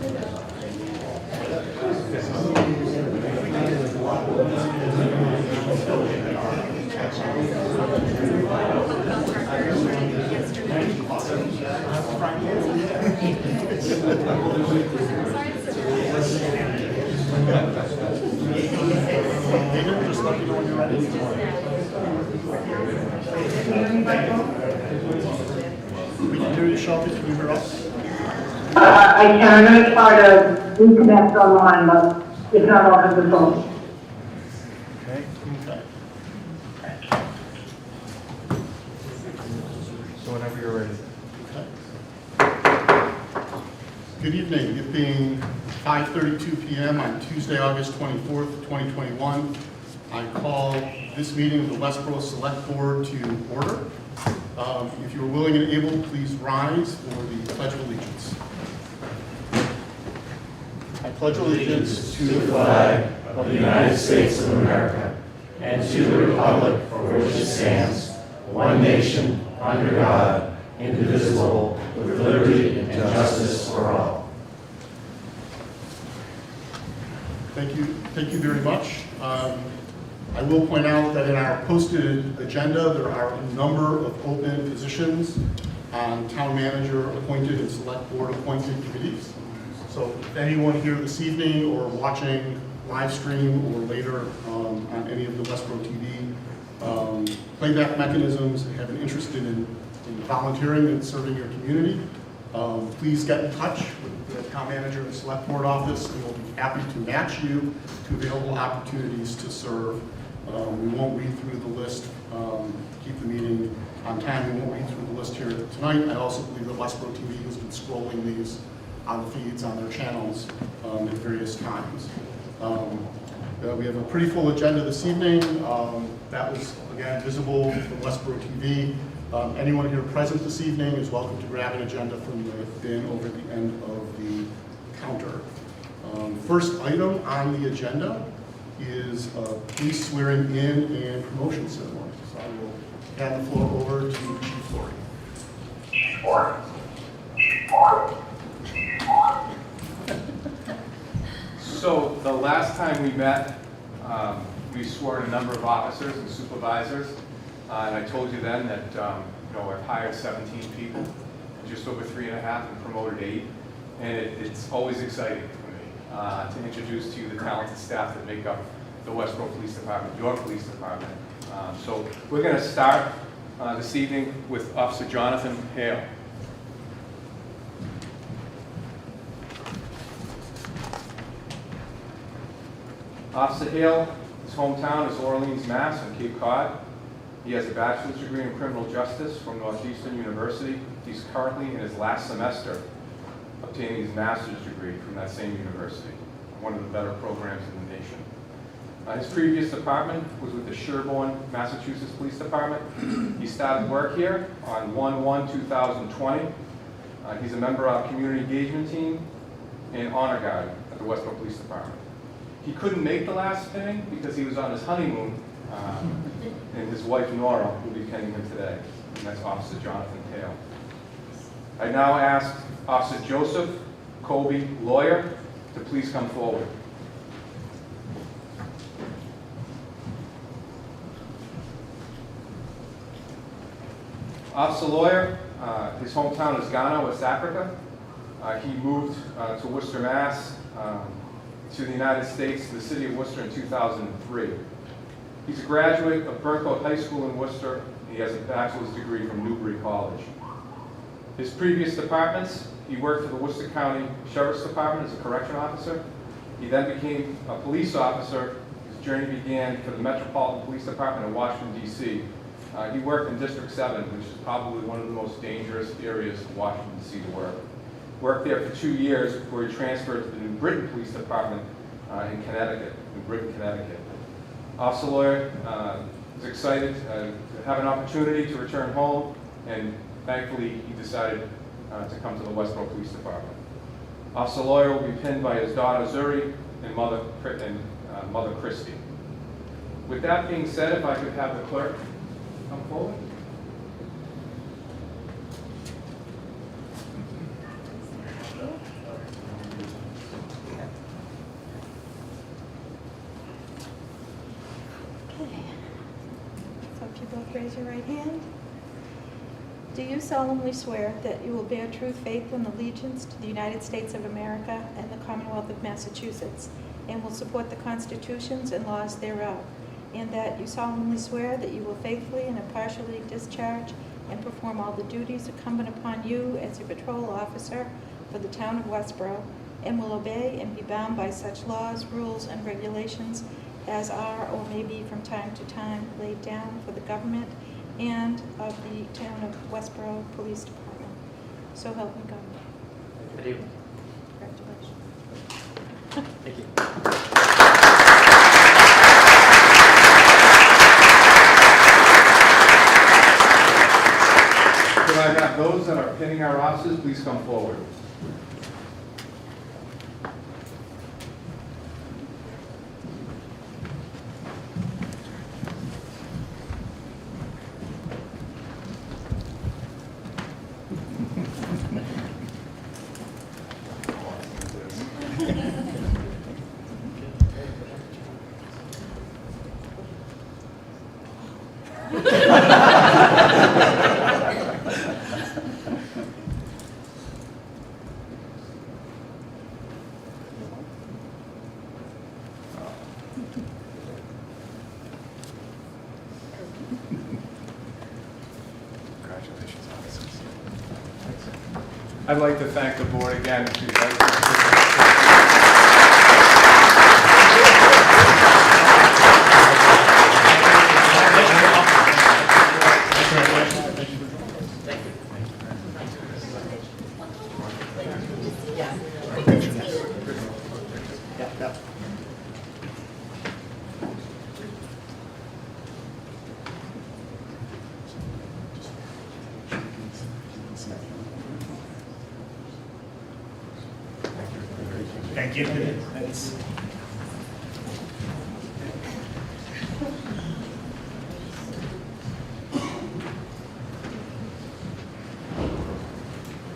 Just let me know when you're ready. We can hear you, Shelby. Can you hear us? I can. I'm going to try to reconnect online, but if not, I'll have the phone. Okay. So whenever you're ready. Good evening. It being 5:32 p.m. on Tuesday, August 24th, 2021, I call this meeting of the Westborough Select Board to order. If you are willing and able, please rise for the Pledge of Allegiance. I pledge allegiance to the flag of the United States of America and to the republic for which it stands, one nation, under God, indivisible, with liberty and justice for all. Thank you very much. I will point out that in our posted agenda, there are a number of open positions on town manager appointed and select board appointed committees. So if anyone here this evening or watching live stream or later on any of the Westborough TV playback mechanisms and have an interest in volunteering and serving your community, please get in touch with the town manager and select board office, and we'll be happy to match you to available opportunities to serve. We won't read through the list, keep the meeting on time. We won't read through the list here tonight. I also believe that Westborough TV has been scrolling these on the feeds on their channels at various times. We have a pretty full agenda this evening. That was, again, visible from Westborough TV. Anyone here present this evening is welcome to grab an agenda from the bin over at the end of the counter. First item on the agenda is police swearing in and promotion ceremony. So I will hand the floor over to Chief Laurie. So the last time we met, we swore in a number of officers and supervisors, and I told you then that I've hired 17 people, just over 3.5, and promoted 8, and it's always exciting for me to introduce to you the talented staff that make up the Westborough Police Department, your police department. So we're going to start this evening with Officer Jonathan Hale. Officer Hale, his hometown is Orleans, Mass. On Cape Cod. He has a bachelor's degree in criminal justice from Northeastern University. He's currently in his last semester obtaining his master's degree from that same university, one of the better programs in the nation. His previous department was with the Sherborne, Massachusetts Police Department. He started work here on 1/1/2020. He's a member of our community engagement team and honor guard at the Westborough Police Department. He couldn't make the last pinning because he was on his honeymoon, and his wife Nora will be pinning him today, and that's Officer Jonathan Hale. I now ask Officer Joseph Colby, lawyer, to please come forward. Officer Lawyer, his hometown is Ghana, West Africa. He moved to Worcester, Mass. To the United States, to the city of Worcester in 2003. He's a graduate of Burncoat High School in Worcester. He has a bachelor's degree from Newbury College. His previous departments, he worked for the Worcester County Sheriff's Department as a correction officer. He then became a police officer. His journey began for the Metropolitan Police Department in Washington, D.C. He worked in District 7, which is probably one of the most dangerous areas of Washington, D.C. to work. Worked there for 2 years before he transferred to the New Britain Police Department in Connecticut, New Britain, Connecticut. Officer Lawyer is excited to have an opportunity to return home, and thankfully he decided to come to the Westborough Police Department. Officer Lawyer will be pinned by his daughter Zuri and mother Christy. With that being said, if I could have the clerk come forward. raise your right hand. Do you solemnly swear that you will bear true faith and allegiance to the United States of America and the Commonwealth of Massachusetts, and will support the constitutions and laws thereof, and that you solemnly swear that you will faithfully and impartially discharge and perform all the duties incumbent upon you as a patrol officer for the town of Westborough, and will obey and be bound by such laws, rules, and regulations as are or may be from time to time laid down for the government and of the town of Westborough Police Department. So help me God. I do. Congratulations. Thank you. Could I have those that are pinning our offices, please come forward. Congratulations, officers. I'd like to thank the board again. Thank you. Thanks.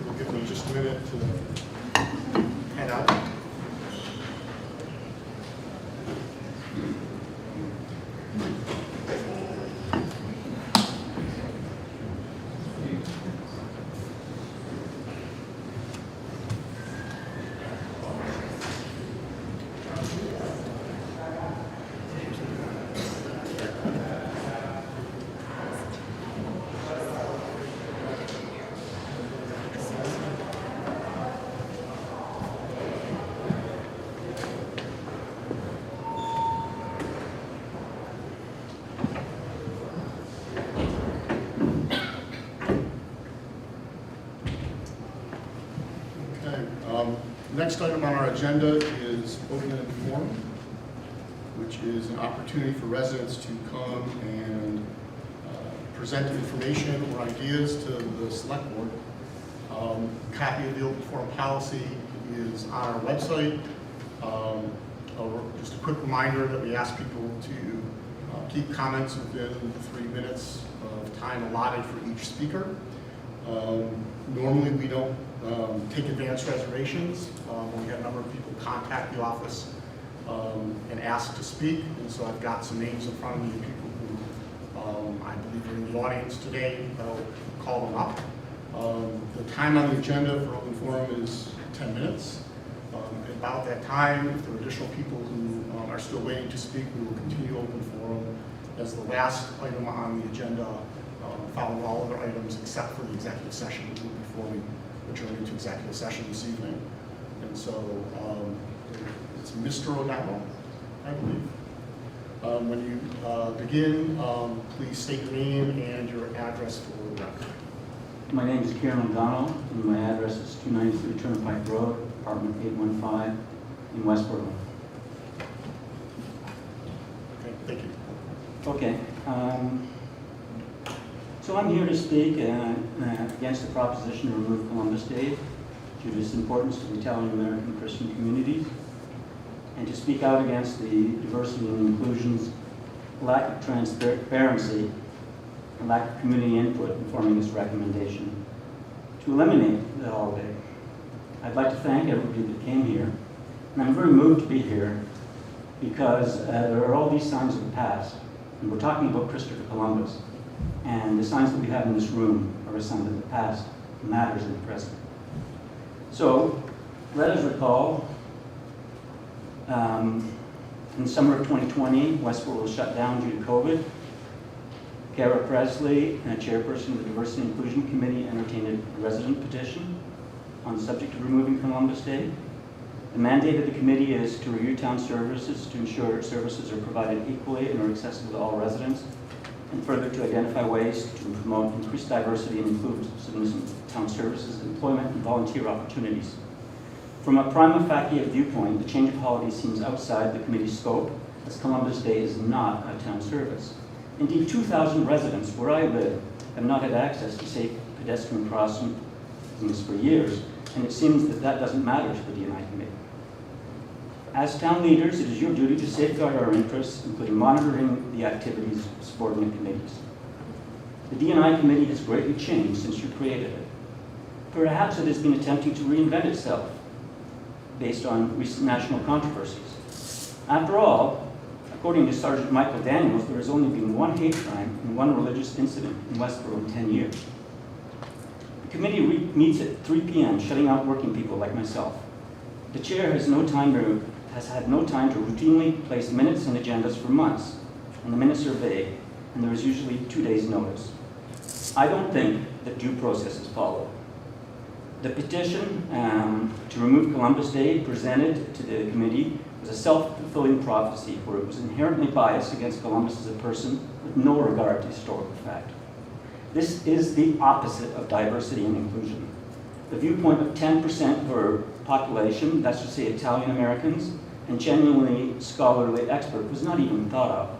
We'll give them just a minute to head out. Next item on our agenda is open and forum, which is an opportunity for residents to come and present information or ideas to the select board. Copy of the open forum policy is on our website. Just a quick reminder that we ask people to keep comments within 3 minutes of time allotted for each speaker. Normally we don't take advance reservations. We had a number of people contact the office and ask to speak, and so I've got some names in front of me of people who I believe are in the audience today. I'll call them up. The time on the agenda for open forum is 10 minutes. About that time, if there are additional people who are still waiting to speak, we will continue open forum as the last item on the agenda, following all other items except for the executive session before we adjourn into executive session this evening. And so it's Mr. O'Donnell, I believe. When you begin, please state your name and your address for the record. My name is Kieran O'Donnell, and my address is 293 Turnpike Road, apartment 815 in Westborough. Okay, thank you. Okay. So I'm here to speak against the proposition to remove Columbus Day due to its importance to the Italian-American Christian communities, and to speak out against the diversity and inclusion's lack of transparency and lack of community input in forming this recommendation to eliminate the holiday. I'd like to thank everybody that came here, and I'm very moved to be here because there are all these signs of the past, and we're talking about Christopher Columbus. And the signs that we have in this room are a sign that the past matters in the present. So, let us recall, in the summer of 2020, Westborough was shut down due to COVID. Kara Presley, chairperson of the Diversity and Inclusion Committee, entertained a resident petition on the subject of removing Columbus Day. The mandate of the committee is to review town services to ensure services are provided equally and are accessible to all residents, and further to identify ways to promote increased diversity and inclusiveness in town services, employment, and volunteer opportunities. From a prima facie viewpoint, the change of holiday seems outside the committee's scope, as Columbus Day is not a town service. Indeed, 2,000 residents where I live have not had access to safe pedestrian crossings for years, and it seems that that doesn't matter to the D&I committee. As town leaders, it is your duty to safeguard our interests, including monitoring the activities of subordinate committees. The D&I committee has greatly changed since you created it. Perhaps it has been attempting to reinvent itself based on recent national controversies. After all, according to Sergeant Michael Daniels, there has only been one hate crime and one religious incident in Westborough in 10 years. The committee meets at 3 p.m., shutting out working people like myself. The chair has had no time to routinely place minutes and agendas for months, and the minutes are vague, and there is usually 2 days' notice. I don't think that due process is followed. The petition to remove Columbus Day presented to the committee was a self-fulfilling prophecy where it was inherently biased against Columbus as a person with no regard to historical fact. This is the opposite of diversity and inclusion. The viewpoint of 10% of our population, that's to say Italian Americans, and genuinely scholarly expert was not even thought of.